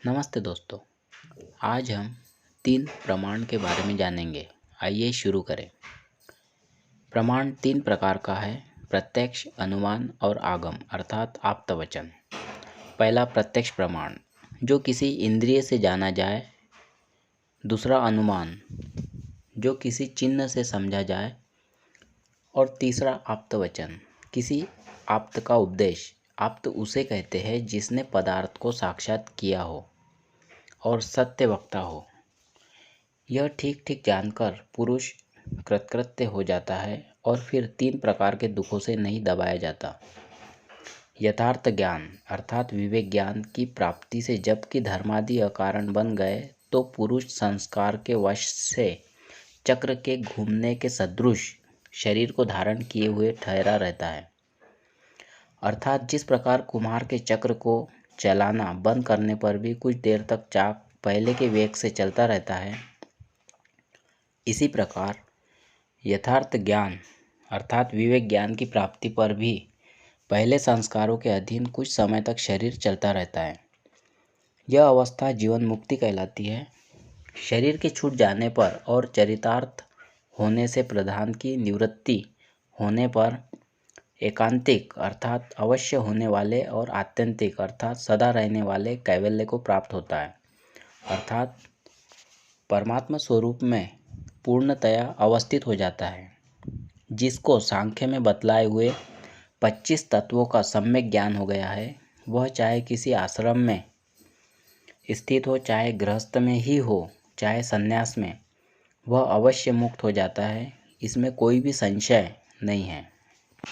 नमस्ते दोस्तों। आज हम 3 प्रमाण के बारे में जानेंगे। आइए शुरू करें। प्रमाण 3 प्रकार का है: प्रत्यक्ष, अनुमान और आगम अर्थात आप्तवचन। पहला प्रत्यक्ष प्रमाण, जो किसी इंद्रिय से जाना जाए। दूसरा अनुमान, जो किसी चिन्ह से समझा जाए। और तीसरा आप्तवचन, किसी आप्त का उपदेश। आप्त उसे कहते हैं जिसने पदार्थ को साक्षात किया हो और सत्य वक्ता हो। यह ठीक ठीक जानकर पुरुष कृतकृत्य हो जाता है और फिर 3 प्रकार के दुखों से नहीं दबाया जाता। यथार्थ ज्ञान अर्थात विवेक ज्ञान की प्राप्ति से जबकि धर्मादि अकारण बन गए तो पुरुष संस्कार के वश से चक्र के घूमने के सदृश शरीर को धारण किए हुए ठहरा रहता है। अर्थात जिस प्रकार कुम्हार के चक्र को चलाना बंद करने पर भी कुछ देर तक चाक पहले के वेग से चलता रहता है, इसी प्रकार यथार्थ ज्ञान अर्थात विवेक ज्ञान की प्राप्ति पर भी पहले संस्कारों के अधीन कुछ समय तक शरीर चलता रहता है। यह अवस्था जीवन मुक्ति कहलाती है। शरीर के छूट जाने पर और चरितार्थ होने से प्रधान की निवृत्ति होने पर एकांतिक अर्थात अवश्य होने वाले और आत्यंतिक अर्थात सदा रहने वाले कैवल्य को प्राप्त होता है। अर्थात परमात्मा स्वरूप में पूर्णतया अवस्थित हो जाता है, जिसको सांख्य में बतलाए हुए 25 तत्वों का सम्यक ज्ञान हो गया है। वह चाहे किसी आश्रम में स्थित हो, चाहे गृहस्थ में ही हो, चाहे संन्यास में, वह अवश्य मुक्त हो जाता है। इसमें कोई भी संशय नहीं है।